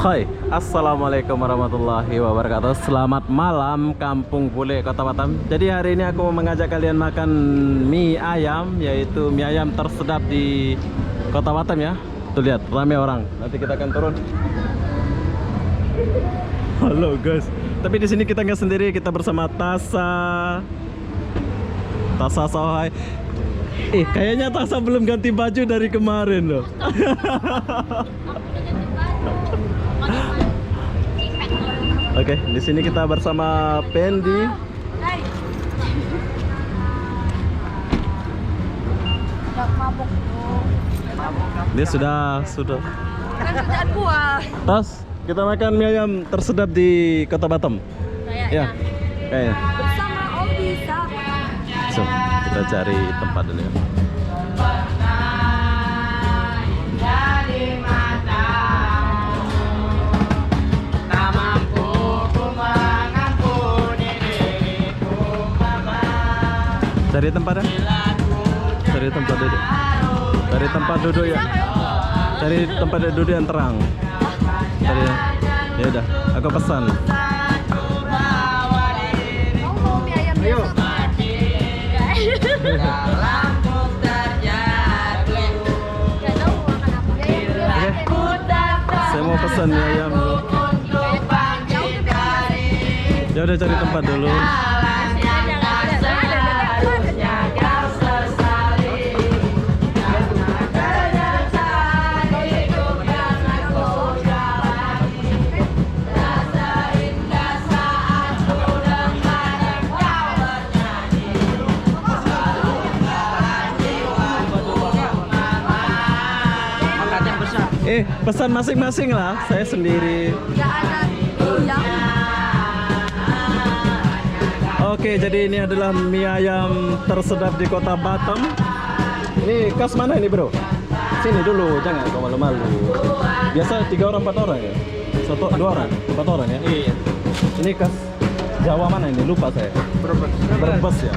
Hai, assalamualaikum warahmatullahi wabarakatuh. Selamat malam Kampung Bule Kota Batam. Jadi hari ini aku mengajak kalian makan mie ayam, yaitu mie ayam tersedap di Kota Batam ya. Tuh lihat, ramai orang. Nanti kita akan turun. Halo guys. Tapi di sini kita nggak sendiri, kita bersama Tasa. Tasa Sohai. Kayaknya Tasa belum ganti baju dari kemarin loh. Oke, di sini kita bersama Pendi. Dia sudah. Kerjaan gua. Tas, kita makan mie ayam tersedap di Kota Batam. Ya, kayaknya. Bersama Obi So, kita cari tempat dulu ya. Cari tempat ya? Cari tempat duduk. Cari tempat duduk ya. Cari tempat duduk yang terang. Cari ya. Ya udah, aku pesan. mau mie ayam biasa. Oke. Saya mau pesan mie ayam dulu. Ya udah, cari tempat dulu. Pesan masing-masing lah, saya sendiri. Nggak ada yang. Oke, jadi ini adalah mie ayam tersedap di Kota Batam. Ini kas mana ini bro? Sini dulu, jangan kau malu-malu. Biasa 3 orang 4 orang ya? 2 orang? 4 orang ya? Iya. Ini kas Jawa mana ini? Lupa saya. Brebes ya?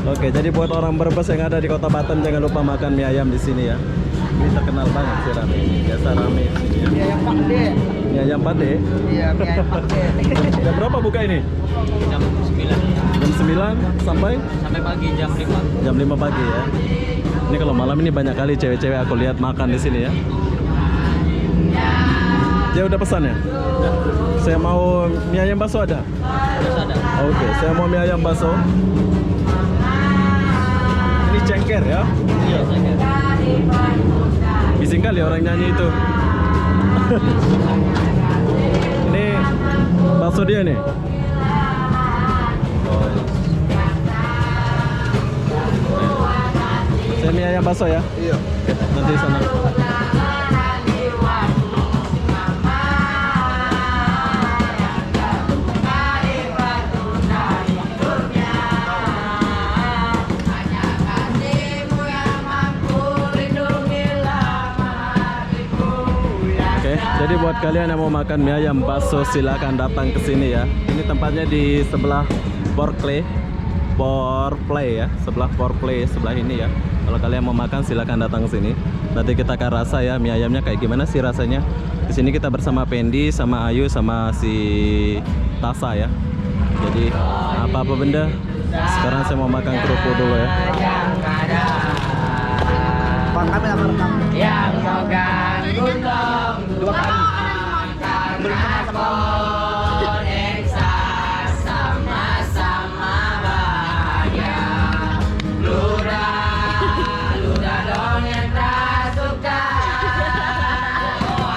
Oke, jadi buat orang Brebes yang ada di Kota Batam, jangan lupa makan mie ayam di sini ya. Ini terkenal banget sih rame ini. Biasa rame di sini ya. Mie ayam Pakde. Mie ayam Pakde? Iya, mie ayam Pakde. Jam berapa buka ini? Jam 9 Jam 9 sampai pagi jam 5. jam 5 pagi ya. Ini kalau malam ini banyak kali cewek-cewek aku lihat makan di sini ya. Dia udah pesan ya? Saya mau mie ayam bakso ada? Ada. Oke, saya mau mie ayam bakso. Ini cengker ya? Iya, saya. Bising kali orang nyanyi itu. Ini bakso dia nih. Saya mie ayam bakso ya? Iya. Oke, nanti sana. Oke, jadi buat kalian yang mau makan mie ayam bakso silakan datang ke sini ya. Ini tempatnya di sebelah Foreplay ya, sebelah Foreplay sebelah ini ya. Kalau kalian mau makan silakan datang ke sini. Nanti kita akan rasa ya mie ayamnya kayak gimana sih rasanya. Di sini kita bersama Pendi, sama Ayu, sama si Tasa ya. Jadi apa-apa benda. Sekarang saya mau makan kerupuk dulu ya. Bang, kami akan rekam. Yang mogan gunung 2 kali. sama-sama bahagia. Lura dong yang tak suka.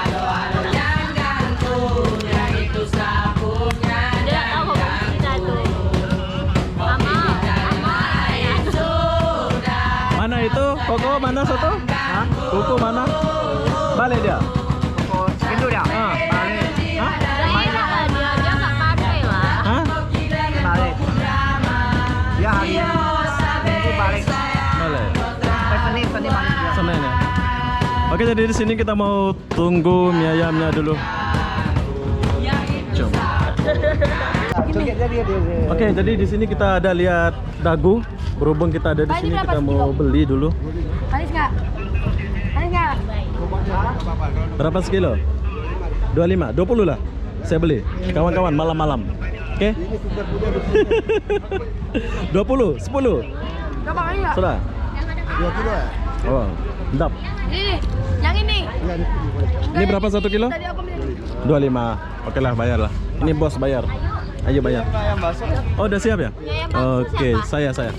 Doa yang gantung, yang itu sabuknya dan gantung. Mana itu? Koko mana satu? Hah? Koko mana? Balik dia. Oh, gendut ya? Balik. Hah? Dia nggak pakai lah. Hah? Balik. Dia hari Minggu balik. Balik. Senin balik dia. Senin ya. Oke, jadi di sini kita mau tunggu mie ayamnya dulu. Jom. Oke, jadi di sini kita ada lihat dagu. Berhubung kita ada di Pak, ini sini, berapa kita mau sekilo? beli dulu. Manis nggak? Manis nggak? Berapa sekilo? 25, 20 lah. Saya beli. Kawan-kawan malam-malam. Oke? 20, 10. Coba enggak? Sudah? 2 kilo ya? Oh, mantap. Ini, yang ini. Ini berapa 1 kilo? Tadi aku beli. 25. Oke lah, bayar lah. Ini bos bayar. Ayo bayar. Ayam bakso. Oh, udah siap ya? Ayam bakso Oke, siapa? saya.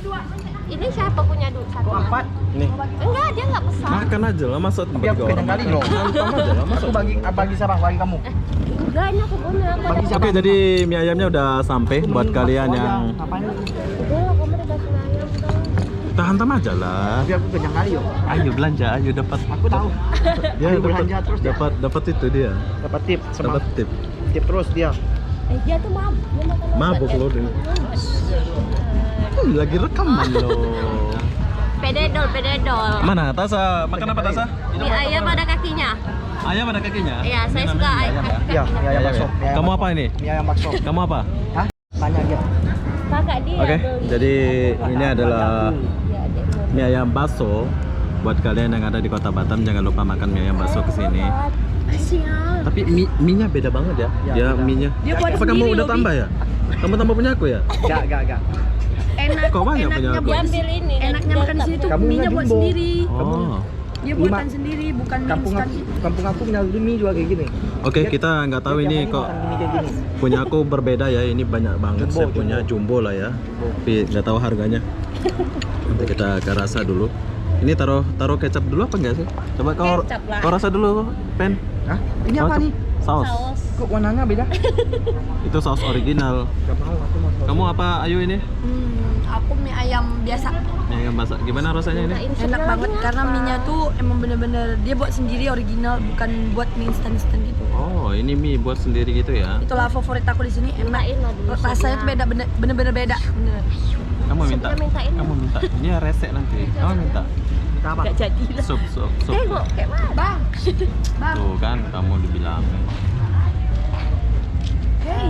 Ini siapa punya satu? Kok 4? Nih, Enggak, dia enggak pesan. makan aja lah, masa tempat Biar tiga beda orang kali makan. dong. Hantam aja lah, masa. Aku bagi siapa? Bagi kamu. Enggak, ini aku punya. Bagi siapa? Oke, jadi mie ayamnya udah sampai buat kalian yang Ngapain? Udah, aku mau dikasih ayam dong. kita hantam aja lah. Biar aku kenyang kali yo. Ayo belanja, ayo dapat. Aku tahu. Dia Ayo belanja terus dia. dapat itu dia. Dapat tip. Dapat tip. Tip terus dia. Dia tuh mabuk. Dia makan Mabuk obat, loh ya. dia. Lagi rekaman loh. Pededol. Mana Tasa? Makan apa Tasa? Mie ayam ada kakinya. Ayam ada kakinya? Iya, saya Ini suka namanya ayam. ya? Iya, mie ayam bakso. ya? Mie ayam Kamu bakso. apa ini? Mie ayam bakso. Kamu apa? Hah? Tanya dia. Kakak dia. Oke, beli. jadi ini adalah Iya, dia mau. mie ayam bakso. Buat kalian yang ada di Kota Batam, jangan lupa makan mie ayam bakso kesini. Sial. Tapi mie-nya beda banget ya. Ya, Dia beda. mie-nya. Dia buat Apa kamu sendiri udah loh, tambah ya? Kamu tambah punya aku ya? Enggak. Enak. Kok banyak punya aku? Dia ambil ini. Enaknya makan di sini tuh Kamu mie-nya nggak buat jumbo. sendiri. Oh. Dia buatan sendiri, bukan mie Kampung instan. aku punya mie juga kayak gini. Oke, kita nggak tahu Dia ini tiap hari kok makan mie kayak gini. punya aku berbeda ya. Ini banyak banget. Jumbo, Saya punya jumbo. jumbo lah ya. Tapi nggak tahu harganya. Nanti kita ke rasa dulu. Ini taruh kecap dulu apa enggak sih? Coba Kecap lah. kau rasa dulu, Pen. Hah? Ini apa Oh, nih? Saus. Saus. Kok warnanya beda? Itu saus original. Gak mau, aku mau saus. Kamu apa Ayu ini? Aku mie ayam biasa. Mie ayam masak. Gimana rasanya ini? Enak banget karena mie-nya tuh emang bener-bener dia buat sendiri original, bukan buat mie instan-instan gitu. Oh, ini mie buat sendiri gitu ya. Itulah favorit aku di sini, enak. Mintain lah dulu. Rasanya tuh beda, bener-bener beda. Bener. Kamu minta. Supnya mintain. Kamu minta. Ini resek nanti. Kamu minta. Kita apa? Gak jadi lah. Sup. Tengok kayak mana? Bang, Tuh kan kamu dibilang. hey,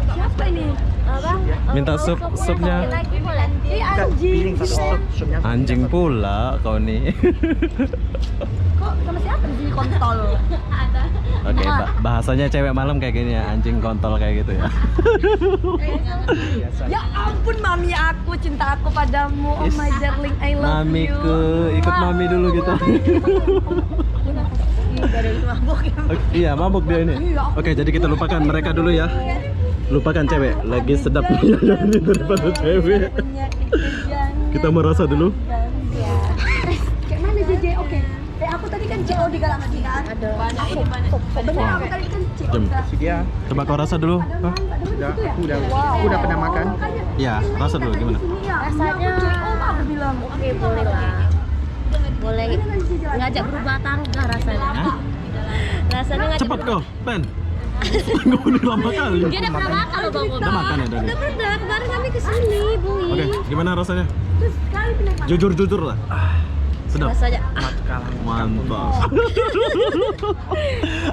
siapa ini? Apa? Minta supnya. Lagi boleh. Kita piring satu supnya. Anjing pula kau nih. Kok sama siapa di sini kontol? Ada. Oke, bahasanya cewek malam kayak gini ya, anjing kontol kayak gitu ya. Ya ampun mami aku, cinta aku padamu. Oh my darling, I love Mamiku, you. ikut mami dulu gitu. Iya, mabuk dia ini. Oke, jadi kita lupakan mereka dulu ya. Lupakan cewek, lagi sedap ini daripada cewek. Kita merasa dulu. Kayak mana JJ? Oke. Aku tadi kan CO di Galaxy kan? Ada. Banyak ini banyak. Bener, aku tadi kan CO. Jom. Dia Coba kau rasa dulu. Hah? aku udah pernah makan. Iya, rasa dulu gimana? Rasanya aku bilang. oke, boleh lah. Boleh ngajak berubah tangga rasanya. Hah? Rasanya ngajak Cepat kau, Pen. Gue udah lama kali. Dia udah pernah makan loh Bang Bobi. Udah makan ya tadi? Udah pernah, kemarin kami kesini, Bui. Oke, gimana rasanya? Jujur lah. Sedap. Rasanya Mantap.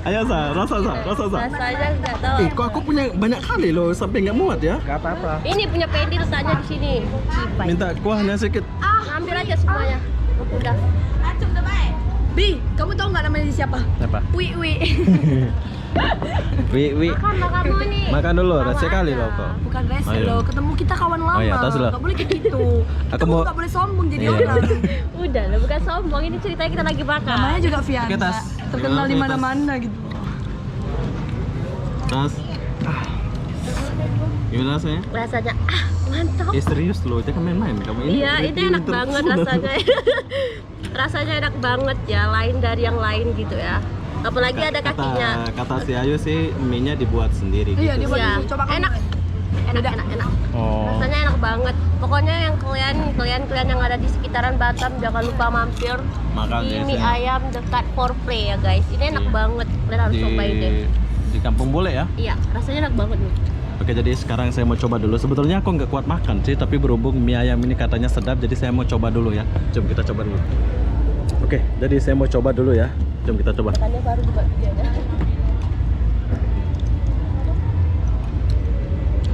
Ayo rasa sa. rasanya nggak tahu. Kok aku punya banyak kali loh sampai nggak muat ya? Gak apa-apa. Ini punya pedi letaknya di sini. Cipai. Minta kuahnya sedikit. Ambil aja semuanya. Udah. Bi, kamu tahu nggak namanya siapa? Siapa? Wi. Wi. Makan nih. Makan dulu, Bawa rasa kali aja. loh kok. Bukan rese Ayo. loh, ketemu kita kawan lama. Oh iya, tas lah. Gak boleh kayak gitu. Aku Kamu mau- gak boleh sombong jadi Iya. orang. Udah lah, bukan sombong. Ini ceritanya kita lagi makan. Namanya juga Fiana. Oke, Tas. Terkenal di Oke, Tas. mana-mana gitu. Tas. Gimana rasanya? Rasanya mantap. Serius loh, jangan main-main kamu ini. Iya, itu enak terus. banget rasanya. Rasanya enak banget ya, lain dari yang lain gitu ya. Apalagi ada kakinya. Kata si Ayu sih mie-nya dibuat sendiri Iya, gitu. dia buat Iya. dulu. Coba kamu. Enak. Enak. Oh. Rasanya enak banget. Pokoknya yang kalian yang ada di sekitaran Batam jangan lupa mampir Makan di di mie sini. ayam dekat Foreplay ya guys. Ini enak Iya. banget. Kalian harus cobain deh. Di Kampung Bule ya. Iya, rasanya enak banget nih. Oke, jadi sekarang saya mau coba dulu. Sebetulnya aku nggak kuat makan sih, tapi berhubung mie ayam ini katanya sedap, jadi saya mau coba dulu ya. Jom kita coba dulu. Oke, jadi saya mau coba dulu ya. Jom kita coba. Makannya baru juga videonya.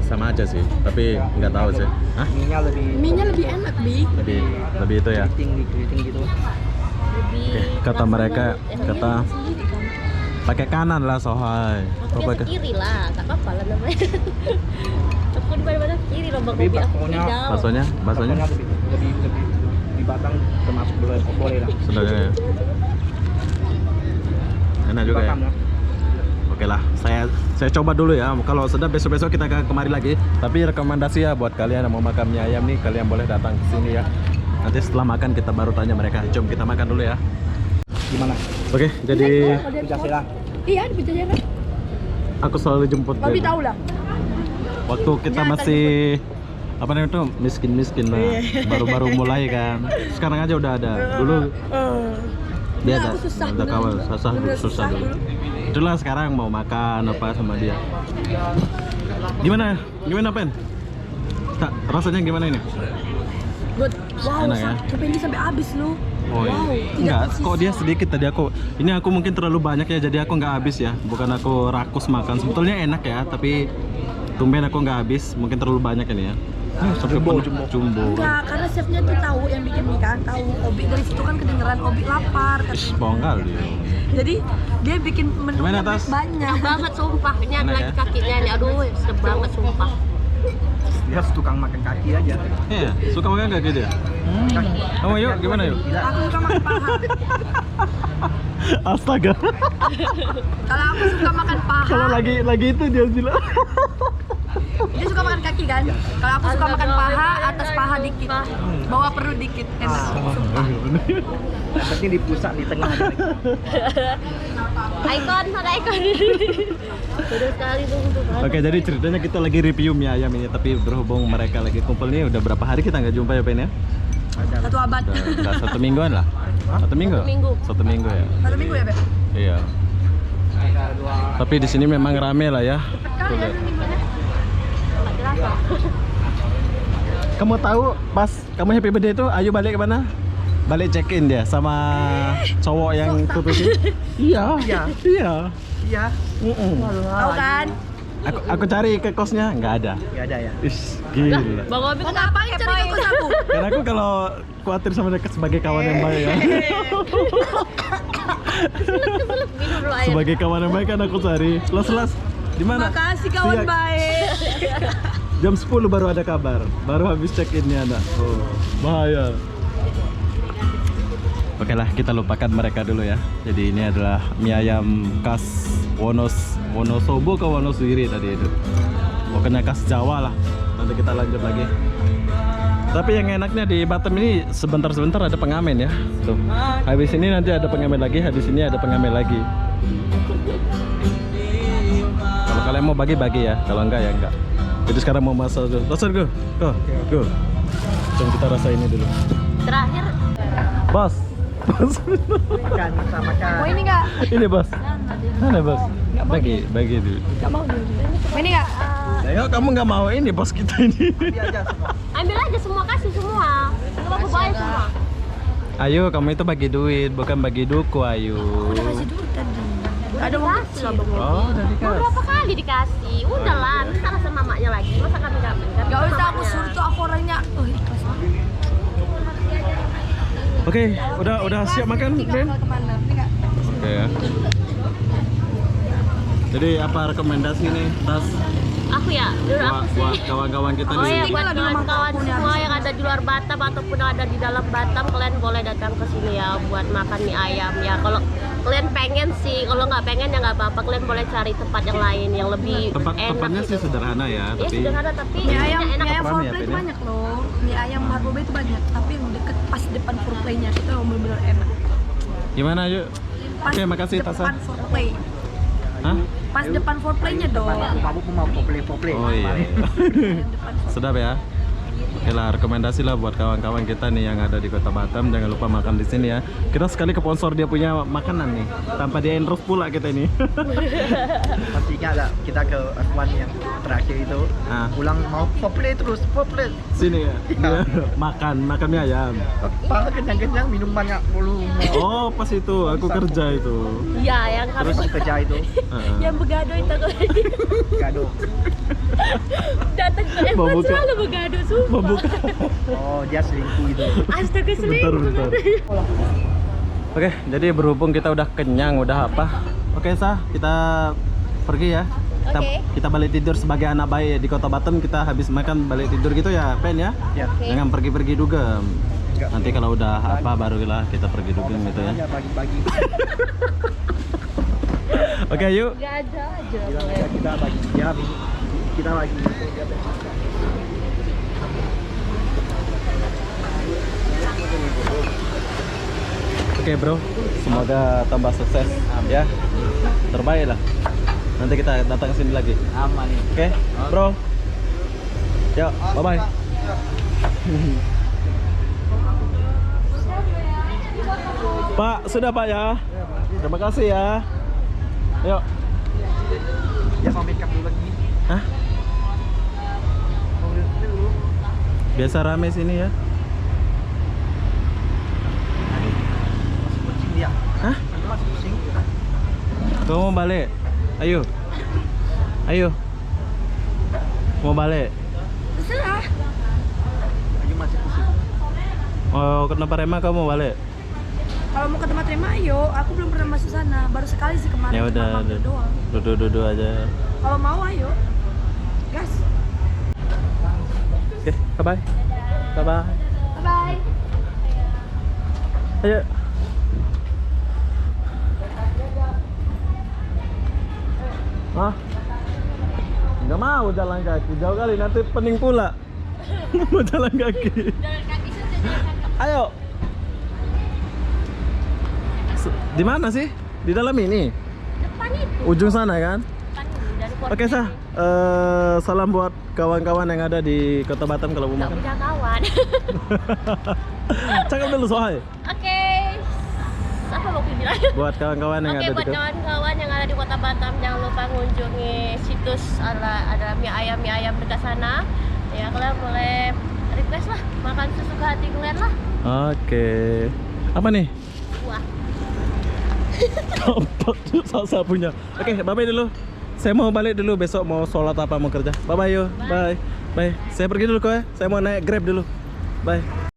Sama aja sih, tapi nggak tahu sih. Hah? Mie-nya lebih Mie-nya lebih enak, Bi. Lebih itu ya. keriting gitu. Lebih Oke, kata rasanya mereka, enak. kata Pakai kanan lah sohai. Aku biasa kiri lah, tak apa-apa lah namanya. Aku di mana-mana kiri loh bang Tapi Obi, aku baksonya- kiri down. Baksonya Pokoknya lebih di Batang termasuk boleh lah. sudah ya. Enak juga ya. Batam lah. Oke lah, saya coba dulu ya. Kalau sedap besok-besok kita akan kemari lagi. Tapi rekomendasi ya buat kalian yang mau makan mie ayam nih, kalian boleh datang ke sini ya. Nanti setelah makan kita baru tanya mereka. Jom kita makan dulu ya. Gimana? Oke, jadi Pujasera. Iya, di Pujasera. aku selalu jemput Bobby dia. tahu lah. Waktu kita masih apa namanya tuh miskin-miskin lah. Baru-baru mulai kan. Sekarang aja udah ada. Dulu dia Nah, ada, aku susah ada kawan beneran. susah dulu. Itulah sekarang mau makan apa sama dia. Gimana? Gimana Pen? Tak, rasanya gimana ini? Good. Wow, Enak ya? sampai ini sampai habis lu. Oh iya. Wow, Enggak, tidak kok dia sedikit tadi aku. Ini aku mungkin terlalu banyak ya, jadi aku nggak habis ya. Bukan aku rakus makan. Sebetulnya enak ya, tapi tumben aku nggak habis. Mungkin terlalu banyak ini ya. Sampai jumbo. Enggak, karena chefnya tuh tahu yang bikin mie kan, tahu Obi dari situ kan kedengeran Obi lapar katanya. Bongkal dia. Jadi dia bikin menu Gimana, Tas? banyak. Enak banget sumpah, ini ada Enak lagi ya? kakinya nih, aduh sedap banget sumpah. Dia tukang makan kaki aja. Iya, suka makan nggak gitu ya? Kamu yuk, gimana yuk? Gila. Aku suka makan paha. Astaga. Kalau aku suka makan paha, Kalau lagi itu dia gila. dia suka makan kaki kan. Kalau aku suka makan paha, atas paha dikit, bawah perut dikit. Enak. Sumpah. Berarti di pusat di tengah aja. Icon, ada icon. Udah sekali tunggu. Oke, jadi ceritanya kita lagi review mie ayam ini, tapi berhubung mereka lagi kumpul nih, udah berapa hari kita nggak jumpa ya Pen ya? Satu abad. Udah 1 mingguan lah. 1 minggu? 1 minggu. 1 minggu ya. Satu minggu ya, Beb? Iya. Tapi di sini memang rame lah ya. Kali ya minggunya. Tak dirasa. Kamu tahu pas kamu happy birthday itu Ayu balik ke mana? Balik check in dia sama cowok yang tutusin. Iya. Iya. Iya. Iya. Tahu kan? Aku cari ke kosnya nggak ada. Enggak ada ya. Is, gila. Bang Obi Mau ngapain cari ke kos aku? Karena aku kalau khawatir sama dia sebagai kawan yang baik ya. minum dulu air. Sebagai kawan yang baik kan aku cari. Las. Di mana? Makasih kawan Siang. baik. Jam 10 baru ada kabar. Baru habis check innya anak. Oh, bahaya. Oke lah, kita lupakan mereka dulu ya. Jadi ini adalah mie ayam khas Wonosobo ke Wonoswiri tadi itu. Pokoknya khas Jawa lah. Nanti kita lanjut lagi. Tapi yang enaknya di Batam ini sebentar-sebentar ada pengamen ya. Tuh. Habis ini nanti ada pengamen lagi, habis ini ada pengamen lagi. Kalau kalian mau bagi-bagi ya, kalau enggak ya enggak. Jadi sekarang mau masak dulu. Masak go. Go. Jom kita rasa ini dulu. Terakhir Bos. Makan sama makan. Mau ini enggak? Ini bos. Mana bos? Bagi dulu. Enggak mau dulu. Mau ini enggak? Ayo kamu nggak mau ini bos kita ini. Dia aja semua. ambil aja semua, kasih semua. Enggak aku bayar semua. Ayo kamu itu bagi duit, bukan bagi duku Ayu. Udah kasih dulu tadi. Ada dikasih lah Bang Obi. Oh, udah dikasih. Berapa kali dikasih? Udahlah, minta sama mamanya lagi. Masa kami enggak minta? Enggak usah aku Mamanya. suruh tuh aku orangnya. Oh, ikhlas. Oke, udah siap makan, Ben? Kemana? Ini enggak? Oke ya. Jadi apa rekomendasi nih Tas Aku ya, dulu aku sih. buat kawan-kawan kita Oh nih? ya, buat Tinggal di rumah kawan-kawan aku nih, semua habis yang ada di luar Batam ataupun yang ada di dalam Batam, kalian boleh datang ke sini ya buat makan mie ayam ya. Kalau kalian pengen sih, kalau nggak pengen ya nggak apa-apa, kalian boleh cari tempat yang lain yang lebih Tempatnya enak sih gitu. sederhana ya, Iya tapi sederhana tapi Mie ayam, enak. mie ayam Rame ya, foreplay Ben, itu ya? banyak loh. Mie ayam Harbobe itu banyak, tapi yang deket pas depan foreplaynya itu yang benar-benar enak. gimana yuk? Pas Oke, makasih Tasa. depan foreplay. Hah? Pas depan foreplaynya dong. Aku mau pople. Oh iya. Sedap ya. Oke lah, rekomendasi lah buat kawan-kawan kita nih yang ada di Kota Batam, jangan lupa makan di sini ya. Kita sekali ke sponsor dia punya makanan nih, tanpa dia endorse pula kita ini. Masih ingat gak kita ke F1 yang terakhir itu? Ah. Pulang mau pople terus, pople. Sini ya. Iya. makan mie ayam. Pak kenyang-kenyang minum banyak mulu. Oh, pas itu aku kerja itu. Iya, yang Terus harus kerja itu Heeh. yang begado itu gado. datang ke F1 Membuka. selalu begado sumpah. Membuka. Oh, dia selingkuh itu. Astaga Bentar. Oke, jadi berhubung kita udah kenyang, udah apa? Oke, Sah, kita pergi ya. Oke. Kita balik tidur sebagai anak baik di Kota Batam. Kita habis makan balik tidur gitu ya, Pen ya. Ya. Oke. Jangan pergi-pergi juga. Enggak. Nanti kalau udah apa barulah kita pergi dugem gitu ya. Ya bagi-bagi. Oke, yuk. Gak ada aja. Bilang aja kita bagi. Ya, kita bagi. Oke, bro. Semoga tambah sukses ya. Terbaik lah. Nanti kita datang ke sini lagi. Aman nih. Oke, bro. Yuk, bye-bye. Pak, sudah Pak ya. Terima kasih ya. Yuk. Ya mau make up dulu lagi. Hah? Mau lihat dulu. Biasa rame sini ya. Masih kucing dia. Hah? Itu masih kucing. Kamu mau balik? Ayo. Ayo. Mau balik? Terserah. Ayo masih kucing. Oh, kenapa Rema kamu mau balik? Kalau mau ke tempat terima, ayo. Aku belum pernah masuk sana. Baru sekali sih kemarin. Ya cuma udah, mampir doang. duduk aja. Kalau mau, ayo. Gas. Oke, bye-bye. Bye-bye. Bye-bye. Ayo. Hah? Nggak mau jalan kaki, jauh kali nanti pening pula. Mau jalan kaki. Jalan kaki saja, jalan kaki. Ayo. Di mana sih? Di dalam ini? Depan itu. Ujung sana kan? Depan ini, dari port Oke, Sah. Salam buat kawan-kawan yang ada di Kota Batam kalau mau Gak makan. punya kawan. Cakap dulu Sohai. Oke. Apa mau aku bilang? Buat kawan-kawan yang Oke, ada buat di kawan-kawan yang ada di Kota Batam, jangan lupa mengunjungi situs ada mie ayam dekat sana. Ya, kalian boleh request lah, makan sesuka hati kalian lah. Oke. Apa nih? Wah. Tampak Sasa punya. Oke, bye-bye dulu. Saya mau balik dulu, besok mau sholat apa mau kerja. Bye-bye yo. Bye. Bye. Saya pergi dulu kok ya. Saya mau naik Grab dulu. Bye.